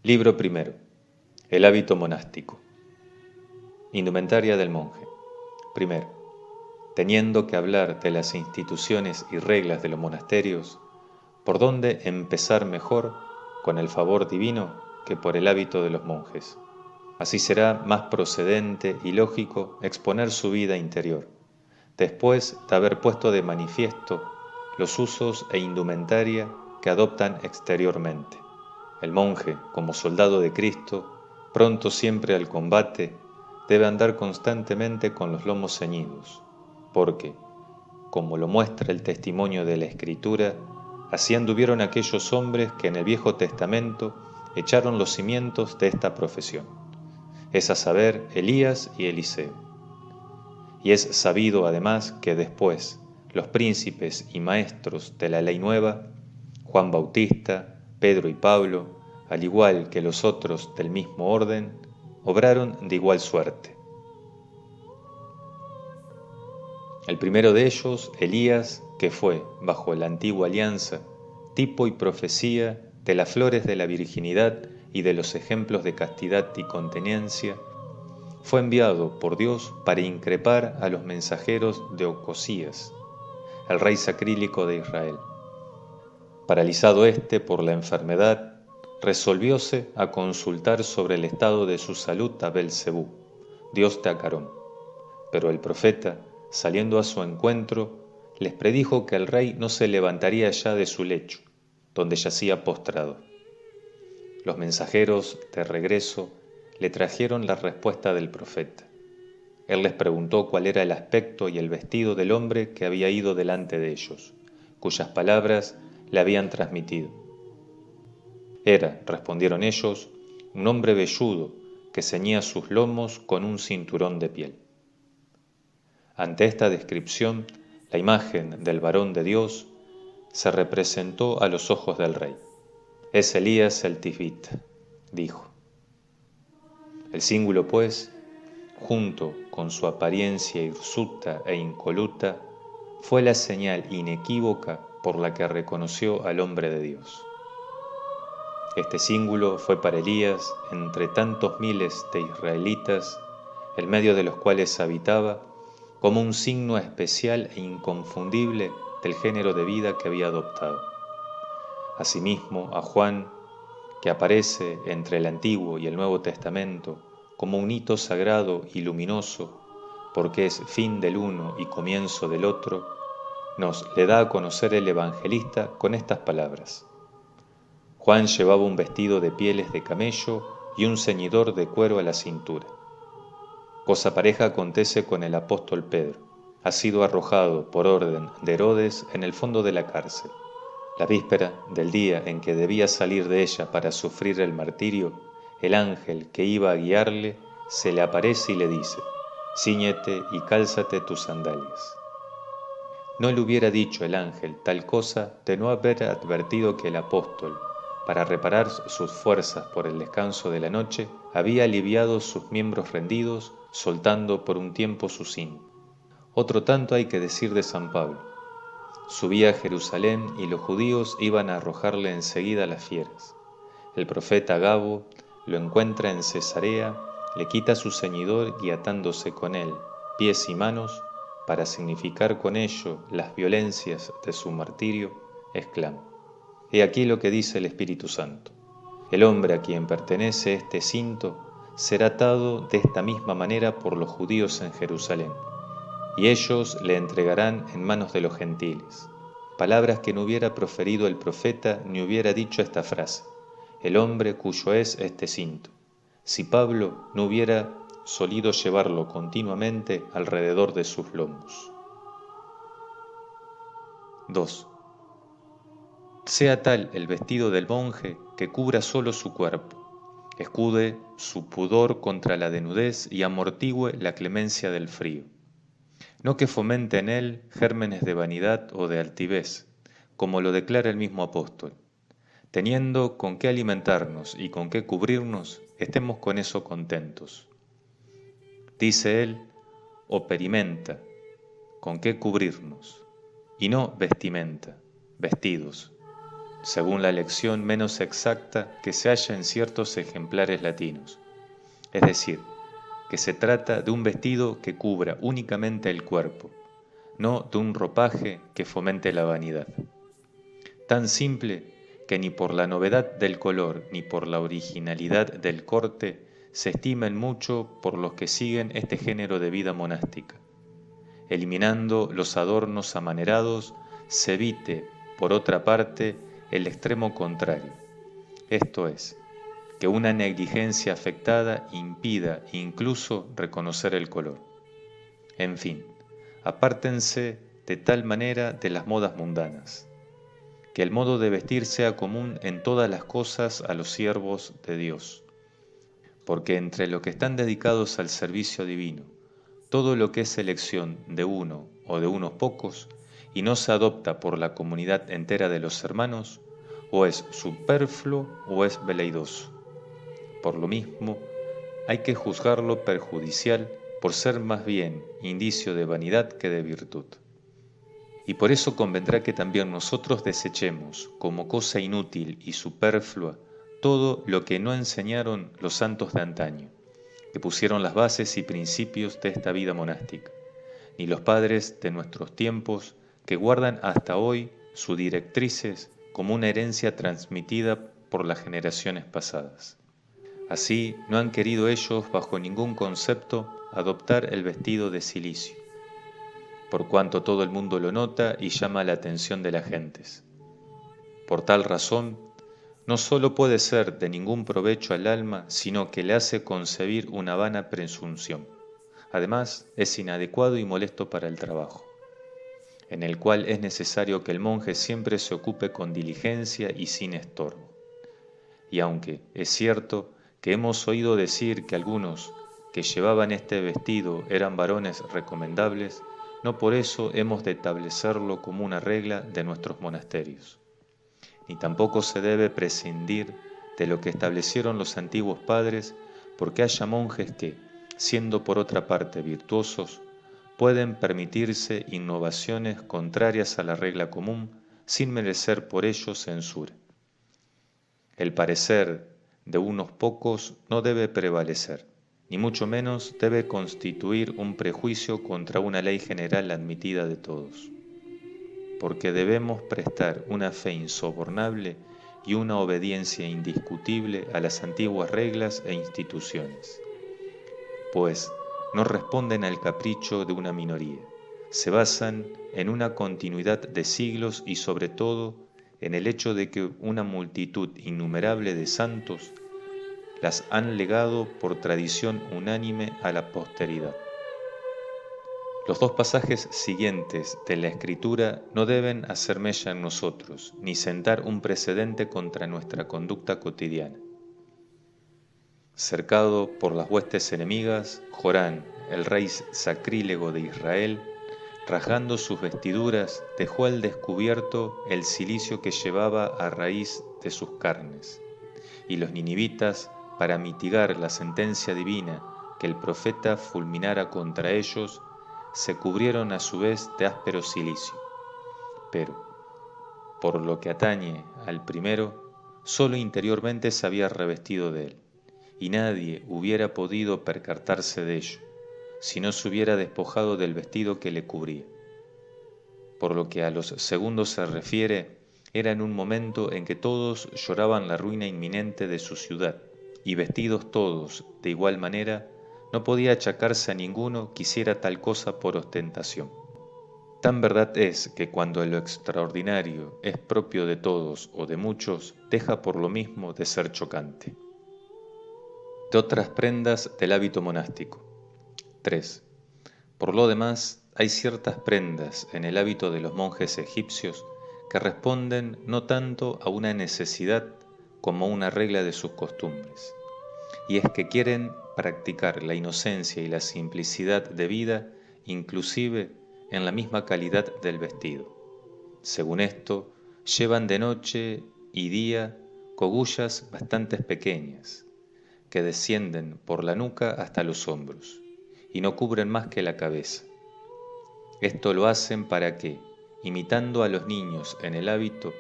Libro primero. El hábito monástico. Indumentaria del monje. Primero. Teniendo que hablar de las instituciones y reglas de los monasterios, ¿por dónde empezar mejor con el favor divino que por el hábito de los monjes? Así será más procedente y lógico exponer su vida interior, después de haber puesto de manifiesto los usos e indumentaria que adoptan exteriormente. El monje, como soldado de Cristo, pronto siempre al combate, debe andar constantemente con los lomos ceñidos, porque, como lo muestra el testimonio de la Escritura, así anduvieron aquellos hombres que en el Viejo Testamento echaron los cimientos de esta profesión, es a saber, Elías y Eliseo. Y es sabido además que después los príncipes y maestros de la ley nueva, Juan Bautista, Pedro y Pablo, al igual que los otros del mismo orden, obraron de igual suerte. El primero de ellos, Elías, que fue, bajo la antigua alianza, tipo y profecía de las flores de la virginidad y de los ejemplos de castidad y continencia, fue enviado por Dios para increpar a los mensajeros de Ocosías, el rey sacrílico de Israel. Paralizado éste por la enfermedad, resolvióse a consultar sobre el estado de su salud a Belcebú, dios de Acarón. Pero el profeta, saliendo a su encuentro, les predijo que el rey no se levantaría ya de su lecho, donde yacía postrado. Los mensajeros, de regreso, le trajeron la respuesta del profeta. Él les preguntó cuál era el aspecto y el vestido del hombre que había ido delante de ellos, cuyas palabras le habían transmitido. Era, respondieron ellos, un hombre velludo que ceñía sus lomos con un cinturón de piel. Ante esta descripción, la imagen del varón de Dios se representó a los ojos del rey. Es Elías el Tisbita, dijo. El cíngulo, pues, junto con su apariencia hirsuta e incoluta, fue la señal inequívoca por la que reconoció al hombre de Dios. Este cíngulo fue para Elías, entre tantos miles de israelitas, en medio de los cuales habitaba, como un signo especial e inconfundible del género de vida que había adoptado. Asimismo, a Juan, que aparece entre el Antiguo y el Nuevo Testamento como un hito sagrado y luminoso, porque es fin del uno y comienzo del otro, nos le da a conocer el evangelista con estas palabras. Juan llevaba un vestido de pieles de camello y un ceñidor de cuero a la cintura. Cosa pareja acontece con el apóstol Pedro. Ha sido arrojado por orden de Herodes en el fondo de la cárcel. La víspera del día en que debía salir de ella para sufrir el martirio, el ángel que iba a guiarle se le aparece y le dice: «Cíñete y cálzate tus sandalias». No le hubiera dicho el ángel tal cosa de no haber advertido que el apóstol, para reparar sus fuerzas por el descanso de la noche, había aliviado sus miembros rendidos, soltando por un tiempo su cinto. Otro tanto hay que decir de San Pablo. Subía a Jerusalén y los judíos iban a arrojarle enseguida a las fieras. El profeta Gabo lo encuentra en Cesarea, le quita su ceñidor y atándose con él pies y manos, para significar con ello las violencias de su martirio, exclama: «He aquí lo que dice el Espíritu Santo. El hombre a quien pertenece este cinto será atado de esta misma manera por los judíos en Jerusalén, y ellos le entregarán en manos de los gentiles». Palabras que no hubiera proferido el profeta ni hubiera dicho esta frase: «El hombre cuyo es este cinto», si Pablo no hubiera solido llevarlo continuamente alrededor de sus lomos. 2. Sea tal el vestido del monje que cubra solo su cuerpo, escude su pudor contra la desnudez y amortigüe la clemencia del frío. No que fomente en él gérmenes de vanidad o de altivez, como lo declara el mismo apóstol. Teniendo con qué alimentarnos y con qué cubrirnos, estemos con eso contentos. Dice él, operimenta, con qué cubrirnos, y no vestimenta, vestidos, según la lección menos exacta que se halla en ciertos ejemplares latinos. Es decir, que se trata de un vestido que cubra únicamente el cuerpo, no de un ropaje que fomente la vanidad. Tan simple que ni por la novedad del color ni por la originalidad del corte se estimen mucho por los que siguen este género de vida monástica. Eliminando los adornos amanerados, se evite, por otra parte, el extremo contrario, esto es, que una negligencia afectada impida incluso reconocer el color. En fin, apártense de tal manera de las modas mundanas, que el modo de vestir sea común en todas las cosas a los siervos de Dios, porque entre los que están dedicados al servicio divino, todo lo que es elección de uno o de unos pocos y no se adopta por la comunidad entera de los hermanos, o es superfluo o es veleidoso. Por lo mismo, hay que juzgarlo perjudicial por ser más bien indicio de vanidad que de virtud. Y por eso convendrá que también nosotros desechemos como cosa inútil y superflua todo lo que no enseñaron los santos de antaño, que pusieron las bases y principios de esta vida monástica, ni los padres de nuestros tiempos que guardan hasta hoy sus directrices como una herencia transmitida por las generaciones pasadas. Así no han querido ellos bajo ningún concepto adoptar el vestido de cilicio, por cuanto todo el mundo lo nota y llama la atención de las gentes. Por tal razón, no sólo puede ser de ningún provecho al alma, sino que le hace concebir una vana presunción. Además, es inadecuado y molesto para el trabajo, en el cual es necesario que el monje siempre se ocupe con diligencia y sin estorbo. Y aunque es cierto que hemos oído decir que algunos que llevaban este vestido eran varones recomendables, no por eso hemos de establecerlo como una regla de nuestros monasterios. Ni tampoco se debe prescindir de lo que establecieron los antiguos padres, porque haya monjes que, siendo por otra parte virtuosos, pueden permitirse innovaciones contrarias a la regla común sin merecer por ello censura. El parecer de unos pocos no debe prevalecer, ni mucho menos debe constituir un prejuicio contra una ley general admitida de todos, porque debemos prestar una fe insobornable y una obediencia indiscutible a las antiguas reglas e instituciones, pues no responden al capricho de una minoría, se basan en una continuidad de siglos y sobre todo en el hecho de que una multitud innumerable de santos las han legado por tradición unánime a la posteridad. Los dos pasajes siguientes de la Escritura no deben hacer mella en nosotros, ni sentar un precedente contra nuestra conducta cotidiana. Cercado por las huestes enemigas, Jorán, el rey sacrílego de Israel, rasgando sus vestiduras, dejó al descubierto el cilicio que llevaba a raíz de sus carnes, y los ninivitas, para mitigar la sentencia divina que el profeta fulminara contra ellos, se cubrieron a su vez de áspero cilicio. Pero, por lo que atañe al primero, sólo interiormente se había revestido de él, y nadie hubiera podido percatarse de ello, si no se hubiera despojado del vestido que le cubría. Por lo que a los segundos se refiere, era en un momento en que todos lloraban la ruina inminente de su ciudad, y vestidos todos de igual manera, no podía achacarse a ninguno que hiciera tal cosa por ostentación. Tan verdad es que cuando lo extraordinario es propio de todos o de muchos, deja por lo mismo de ser chocante. De otras prendas del hábito monástico. 3. Por lo demás, hay ciertas prendas en el hábito de los monjes egipcios que responden no tanto a una necesidad como a una regla de sus costumbres, y es que quieren practicar la inocencia y la simplicidad de vida inclusive en la misma calidad del vestido. Según esto, llevan de noche y día cogullas bastante pequeñas, que descienden por la nuca hasta los hombros, y no cubren más que la cabeza. Esto lo hacen para que, imitando a los niños en el hábito,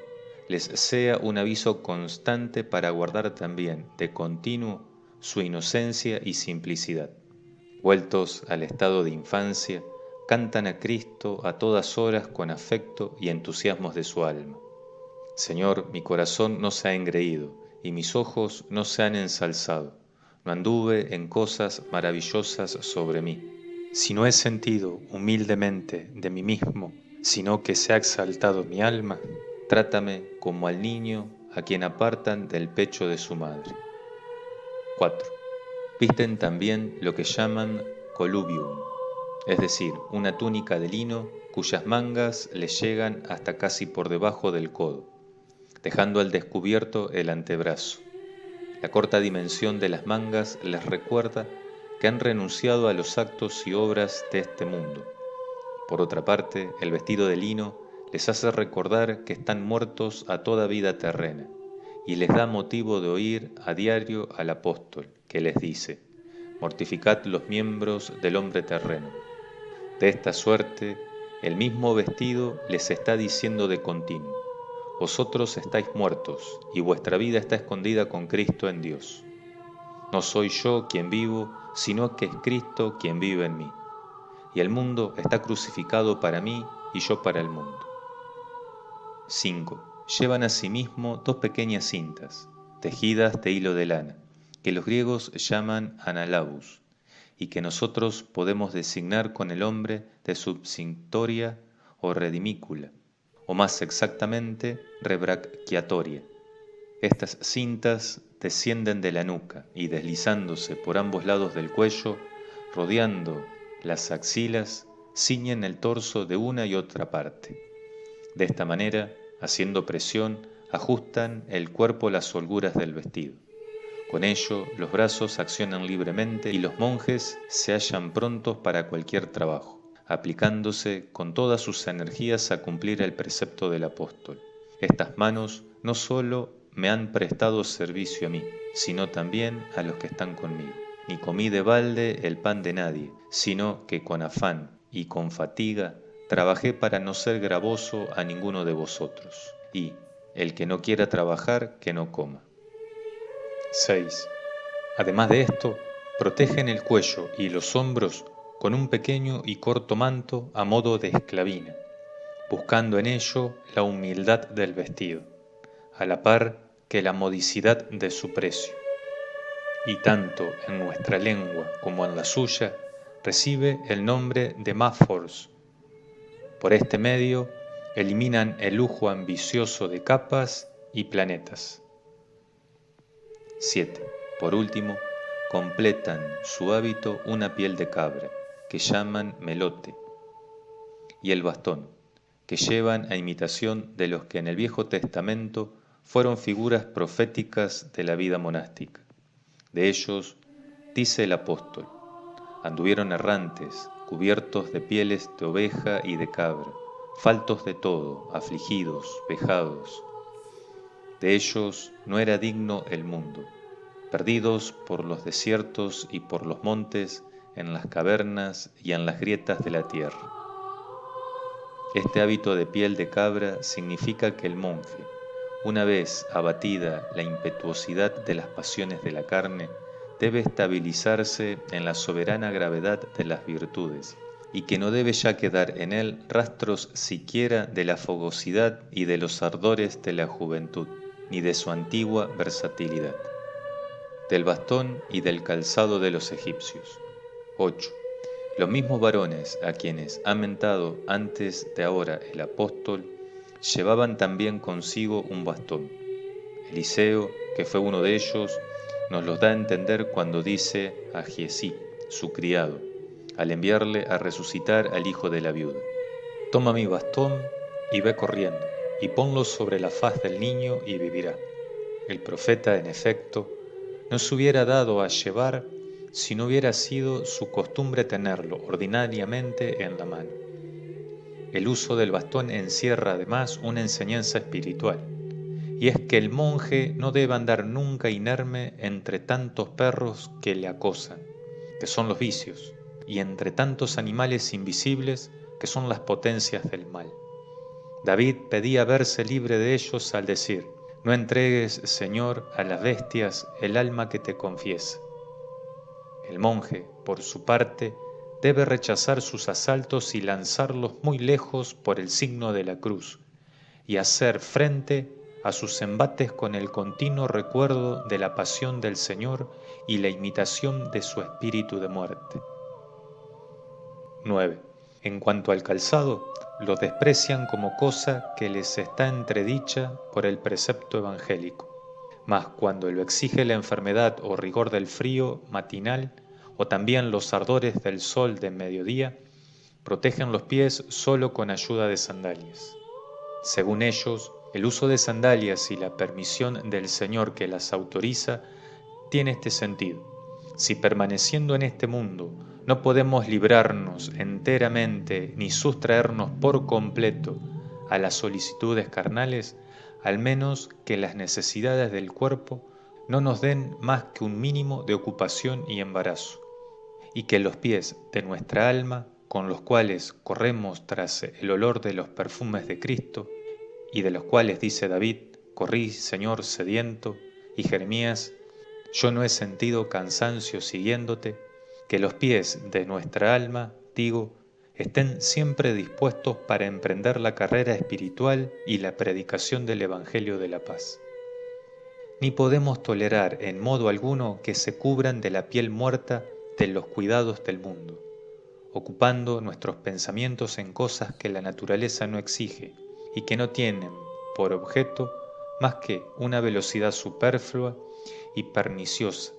les sea un aviso constante para guardar también de continuo su inocencia y simplicidad. Vueltos al estado de infancia, cantan a Cristo a todas horas con afecto y entusiasmos de su alma. Señor, mi corazón no se ha engreído y mis ojos no se han ensalzado. No anduve en cosas maravillosas sobre mí, sino he sentido humildemente de mí mismo, sino que se ha exaltado mi alma. Trátame como al niño a quien apartan del pecho de su madre. 4. Visten también lo que llaman colubium, es decir, una túnica de lino cuyas mangas les llegan hasta casi por debajo del codo, dejando al descubierto el antebrazo. La corta dimensión de las mangas les recuerda que han renunciado a los actos y obras de este mundo. Por otra parte, el vestido de lino les hace recordar que están muertos a toda vida terrena, y les da motivo de oír a diario al apóstol, que les dice: mortificad los miembros del hombre terreno. De esta suerte, el mismo vestido les está diciendo de continuo: vosotros estáis muertos, y vuestra vida está escondida con Cristo en Dios. No soy yo quien vivo, sino que es Cristo quien vive en mí. Y el mundo está crucificado para mí y yo para el mundo. 5. Llevan asimismo dos pequeñas cintas, tejidas de hilo de lana, que los griegos llaman analabus, y que nosotros podemos designar con el nombre de subcinctoria o redimícula, o más exactamente rebracchiatoria. Estas cintas descienden de la nuca y deslizándose por ambos lados del cuello, rodeando las axilas, ciñen el torso de una y otra parte. De esta manera, haciendo presión, ajustan el cuerpo a las holguras del vestido. Con ello, los brazos accionan libremente y los monjes se hallan prontos para cualquier trabajo, aplicándose con todas sus energías a cumplir el precepto del apóstol. Estas manos no sólo me han prestado servicio a mí, sino también a los que están conmigo. Ni comí de balde el pan de nadie, sino que con afán y con fatiga trabajé para no ser gravoso a ninguno de vosotros. Y el que no quiera trabajar, que no coma. 6. Además de esto, protegen el cuello y los hombros con un pequeño y corto manto a modo de esclavina, buscando en ello la humildad del vestido, a la par que la modicidad de su precio. Y tanto en nuestra lengua como en la suya recibe el nombre de máfors. Por este medio eliminan el lujo ambicioso de capas y planetas. 7. Por último, completan su hábito una piel de cabra, que llaman melote, y el bastón, que llevan a imitación de los que en el Viejo Testamento fueron figuras proféticas de la vida monástica. De ellos, dice el apóstol: anduvieron errantes, cubiertos de pieles de oveja y de cabra, faltos de todo, afligidos, vejados. De ellos no era digno el mundo, perdidos por los desiertos y por los montes, en las cavernas y en las grietas de la tierra. Este hábito de piel de cabra significa que el monje, una vez abatida la impetuosidad de las pasiones de la carne, debe estabilizarse en la soberana gravedad de las virtudes, y que no debe ya quedar en él rastros siquiera de la fogosidad y de los ardores de la juventud, ni de su antigua versatilidad. Del bastón y del calzado de los egipcios. 8. Los mismos varones a quienes ha mentado antes de ahora el apóstol, llevaban también consigo un bastón. Eliseo, que fue uno de ellos, nos los da a entender cuando dice a Giesí, su criado, al enviarle a resucitar al hijo de la viuda: toma mi bastón y ve corriendo, y ponlo sobre la faz del niño y vivirá. El profeta, en efecto, no se hubiera dado a llevar si no hubiera sido su costumbre tenerlo ordinariamente en la mano. El uso del bastón encierra además una enseñanza espiritual, y es que el monje no debe andar nunca inerme entre tantos perros que le acosan, que son los vicios, y entre tantos animales invisibles que son las potencias del mal. David pedía verse libre de ellos al decir: no entregues, Señor, a las bestias el alma que te confiesa. El monje, por su parte, debe rechazar sus asaltos y lanzarlos muy lejos por el signo de la cruz, y hacer frente a sus embates con el continuo recuerdo de la pasión del Señor y la imitación de su espíritu de muerte. 9. En cuanto al calzado, lo desprecian como cosa que les está entredicha por el precepto evangélico. Mas cuando lo exige la enfermedad o rigor del frío matinal, o también los ardores del sol de mediodía, protegen los pies solo con ayuda de sandalias. Según ellos, el uso de sandalias y la permisión del Señor que las autoriza tiene este sentido: si permaneciendo en este mundo no podemos librarnos enteramente ni sustraernos por completo a las solicitudes carnales, al menos que las necesidades del cuerpo no nos den más que un mínimo de ocupación y embarazo, y que los pies de nuestra alma, con los cuales corremos tras el olor de los perfumes de Cristo, y de los cuales dice David: corrí, Señor, sediento, y Jeremías: yo no he sentido cansancio siguiéndote, que los pies de nuestra alma, digo, estén siempre dispuestos para emprender la carrera espiritual y la predicación del Evangelio de la paz. Ni podemos tolerar en modo alguno que se cubran de la piel muerta de los cuidados del mundo, ocupando nuestros pensamientos en cosas que la naturaleza no exige y que no tienen por objeto más que una velocidad superflua y perniciosa.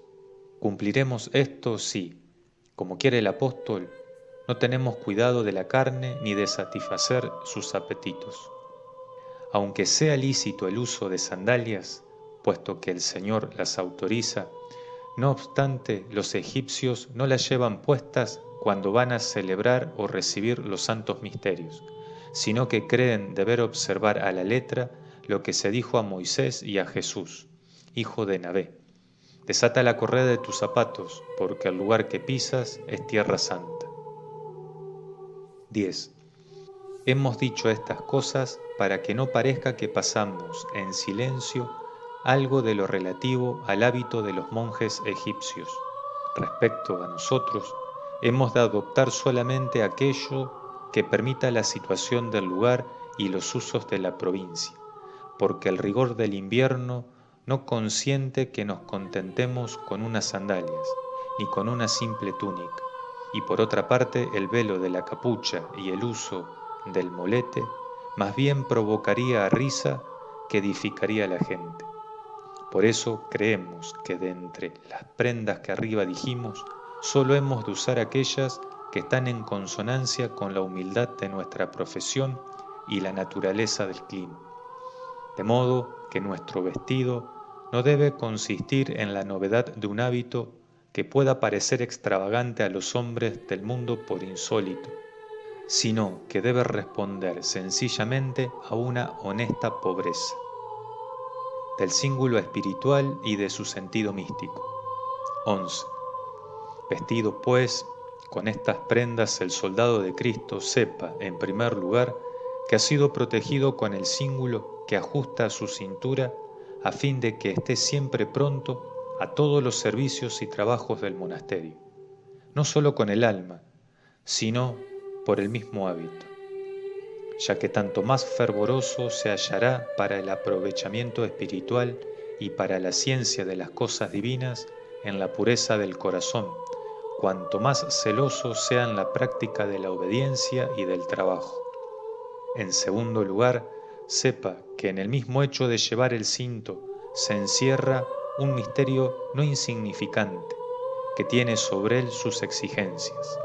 Cumpliremos esto si, como quiere el apóstol, no tenemos cuidado de la carne ni de satisfacer sus apetitos. Aunque sea lícito el uso de sandalias, puesto que el Señor las autoriza, no obstante los egipcios no las llevan puestas cuando van a celebrar o recibir los santos misterios, sino que creen deber observar a la letra lo que se dijo a Moisés y a Jesús, hijo de Nabé: desata la correa de tus zapatos, porque el lugar que pisas es tierra santa. 10. Hemos dicho estas cosas para que no parezca que pasamos en silencio algo de lo relativo al hábito de los monjes egipcios. Respecto a nosotros, hemos de adoptar solamente aquello que permita la situación del lugar y los usos de la provincia, porque el rigor del invierno no consiente que nos contentemos con unas sandalias, ni con una simple túnica, y por otra parte el velo de la capucha y el uso del molete más bien provocaría a risa que edificaría a la gente. Por eso creemos que de entre las prendas que arriba dijimos, solo hemos de usar aquellas que están en consonancia con la humildad de nuestra profesión y la naturaleza del clima. De modo que nuestro vestido no debe consistir en la novedad de un hábito que pueda parecer extravagante a los hombres del mundo por insólito, sino que debe responder sencillamente a una honesta pobreza. Del cíngulo espiritual y de su sentido místico. 11. Vestido, pues, con estas prendas, el soldado de Cristo sepa, en primer lugar, que ha sido protegido con el cíngulo que ajusta a su cintura, a fin de que esté siempre pronto a todos los servicios y trabajos del monasterio, no solo con el alma, sino por el mismo hábito, ya que tanto más fervoroso se hallará para el aprovechamiento espiritual y para la ciencia de las cosas divinas en la pureza del corazón, cuanto más celoso sea en la práctica de la obediencia y del trabajo. En segundo lugar, sepa que en el mismo hecho de llevar el cinto se encierra un misterio no insignificante, que tiene sobre él sus exigencias.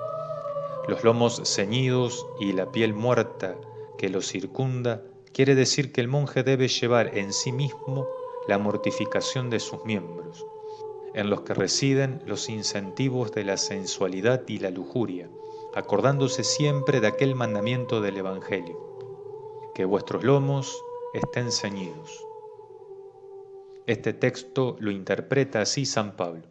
Los lomos ceñidos y la piel muerta que lo circunda quiere decir que el monje debe llevar en sí mismo la mortificación de sus miembros, en los que residen los incentivos de la sensualidad y la lujuria, acordándose siempre de aquel mandamiento del Evangelio: que vuestros lomos estén ceñidos. Este texto lo interpreta así San Pablo: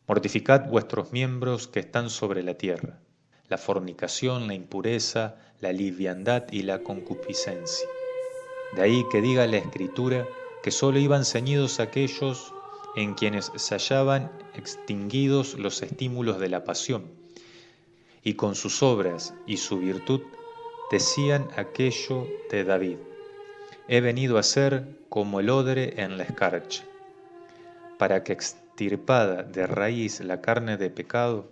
mortificad vuestros miembros que están sobre la tierra. la fornicación, la impureza, la liviandad y la concupiscencia. De ahí que diga la Escritura que sólo iban ceñidos aquellos en quienes se hallaban extinguidos los estímulos de la pasión, y con sus obras y su virtud decían aquello de David: he venido a ser como el odre en la escarcha, para que extirpada de raíz la carne de pecado,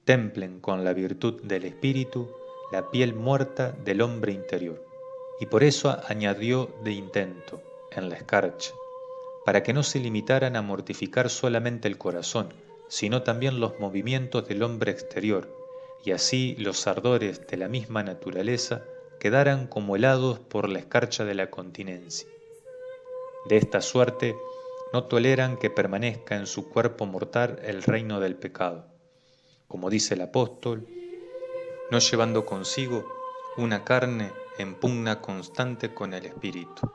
templen con la virtud del Espíritu la piel muerta del hombre interior. Y por eso añadió de intento, en la escarcha, para que no se limitaran a mortificar solamente el corazón, sino también los movimientos del hombre exterior, y así los ardores de la misma naturaleza quedaran como helados por la escarcha de la continencia. De esta suerte no toleran que permanezca en su cuerpo mortal el reino del pecado, como dice el apóstol, no llevando consigo una carne en pugna constante con el espíritu.